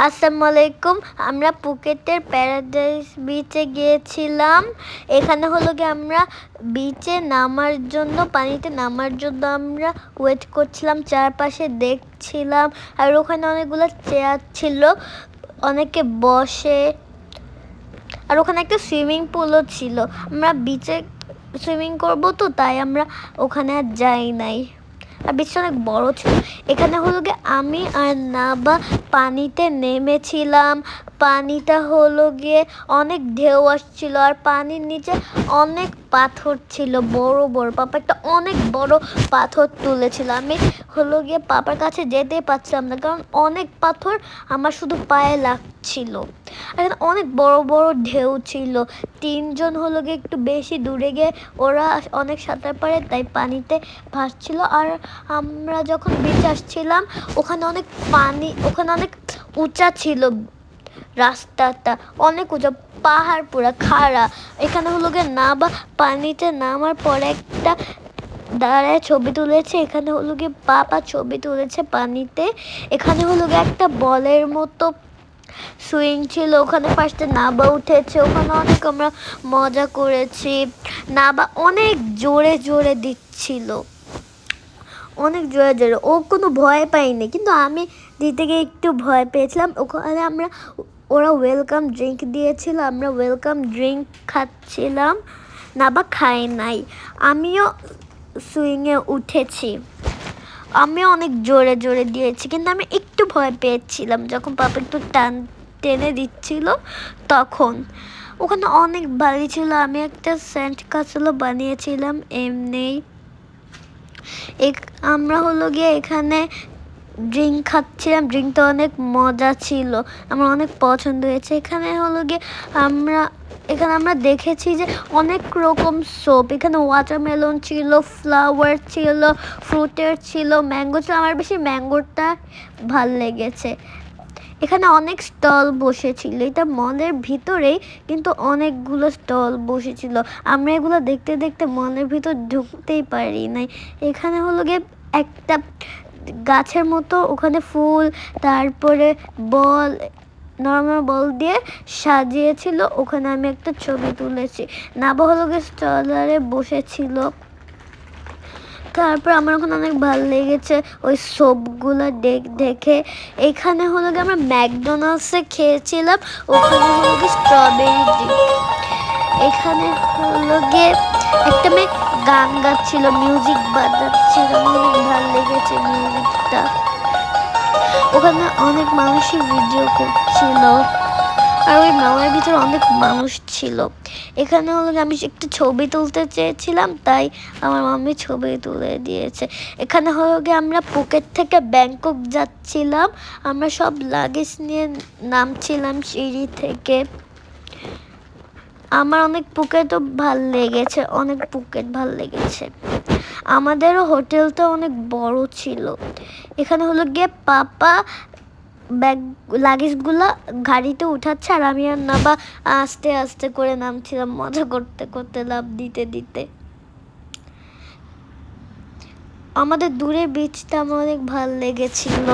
আসসালামু আলাইকুম। আমরা পুকেটের প্যারাডাইস বিচে গিয়েছিলাম। এখানে হলো গিয়ে আমরা বিচে নামার জন্য, পানিতে নামার জন্য আমরা ওয়েট করছিলাম, চারপাশে দেখছিলাম। আর ওখানে অনেকগুলো চেয়ার ছিল, অনেকে বসে। আর ওখানে একটা সুইমিং পুলও ছিল। আমরা বিচে সুইমিং করবো তো, তাই আমরা ওখানে আর যাই নাই। আর বিচটা অনেক বড় ছিল। এখানে হলো গিয়ে আমি আর নাবা পানিতে নেমেছিলাম। পানিটা হলো গিয়ে অনেক ঢেউ আসছিল, আর পানির নিচে অনেক পাথর ছিল, বড় বড়। পাপা একটা অনেক বড় পাথর তুলেছিল। আমি হলো গিয়ে পাপার কাছে যেতেই পারছিলাম না, কারণ অনেক পাথর আমার শুধু পায়ে লাগছিল। এখানে অনেক বড় বড় ঢেউ ছিল। তিনজন হলো গিয়ে একটু বেশি দূরে গিয়ে ওরা অনেক সাঁতার পারে, তাই পানিতে ভাসছিল। আর আমরা যখন বিচে আসছিলাম, ওখানে অনেক পানি, ওখানে অনেক উঁচা ছিল রাস্তাটা, অনেক উঁচা, পাহাড় পুরা খাড়া। এখানে হলো গিয়ে নাবা পানিতে নামার পরে একটা দাঁড়ায় ছবি তুলেছে। এখানে হলো গিয়ে পাপা ছবি তুলেছে পানিতে। এখানে হলো গিয়ে একটা বলের মতো সুইং ছিল, ওখানে ফার্স্টে নাবা উঠেছে। ওখানে অনেক আমরা মজা করেছি। নাবা অনেক জোরে জোরে দিচ্ছিল, অনেক জোরে জোরে। ও কোনো ভয় পায়নি, কিন্তু আমি দিতে গিয়ে একটু ভয় পেয়েছিলাম। ওখানে ওরা ওয়েলকাম ড্রিঙ্ক দিয়েছিল, আমরা ওয়েলকাম ড্রিঙ্ক খাচ্ছিলাম। নাবা খায় নাই। আমিও সুইংয়ে উঠেছি, আমিও অনেক জোরে জোরে দিয়েছি, কিন্তু আমি একটু ভয় পেয়েছিলাম যখন পাপা একটু টেনে দিচ্ছিল তখন। ওখানে অনেক বালি ছিল। আমি একটা স্যান্ড কাসলও বানিয়েছিলাম এমনি। আমরা হলো গিয়ে এখানে ড্রিঙ্ক খাচ্ছিলাম। ড্রিঙ্কটা অনেক মজা ছিল, আমার অনেক পছন্দ হয়েছে। এখানে আমরা দেখেছি যে অনেক রকম সোপ। এখানে ওয়াটারমেলন ছিল, ফ্লাওয়ার ছিল, ফ্রুটের ছিল, ম্যাঙ্গো ছিল। আমার বেশি ম্যাঙ্গোটা ভাল লেগেছে। এখানে অনেক স্টল বসেছিল, এটা মলের ভিতরেই, কিন্তু অনেকগুলো স্টল বসেছিল। আমরা এগুলো দেখতে দেখতে মলের ভিতর ঢুকতেই পারি নাই। এখানে হলো গিয়ে একটা গাছের মতো, ওখানে ফুল, তারপরে বল, নর্মাল বল দিয়ে সাজিয়েছিল। ওখানে আমি একটা ছবি তুলেছি। নাবা হলো গিয়ে স্টলারে বসেছিল। তারপর আমার ওখানে অনেক ভালো লেগেছে ওই সোপগুলো দেখে। এখানে হলো গিয়ে আমরা ম্যাকডোনাল্ডসে খেয়েছিলাম, ওখানে হলো গিয়ে স্ট্রবেরি ড্রিঙ্ক। এখানে হলো গিয়ে একটা মেয়ে গান গাচ্ছিল, মিউজিক বাজাচ্ছিল, আমার অনেক ভালো লেগেছে মিউজিকটা। ওখানে অনেক মানুষই ভিডিও করছিল, আর ওই মেলার ভিতরে অনেক মানুষ ছিল। এখানে হলো আমি একটু ছবি তুলতে চেয়েছিলাম, তাই আমার মাম্মি ছবি তুলে দিয়েছে। এখানে হলো গিয়ে আমরা পুকেট থেকে ব্যাংকক যাচ্ছিলাম। আমরা সব লাগেজ নিয়ে নামছিলাম সিঁড়ি থেকে। আমার অনেক পুকেটও ভাল লেগেছে, অনেক পুকেট ভাল লেগেছে। আমাদেরও হোটেলটা অনেক বড় ছিল। এখানে হলো গিয়ে পাপা ব্যাগ লাগেজগুলো গাড়িতে উঠাচ্ছে, আর আমি আর নাবা আস্তে আস্তে করে নামছিলাম, মজা করতে করতে, লাফ দিতে দিতে। আমাদের দূরের বিচটা আমার অনেক ভালো লেগেছিল।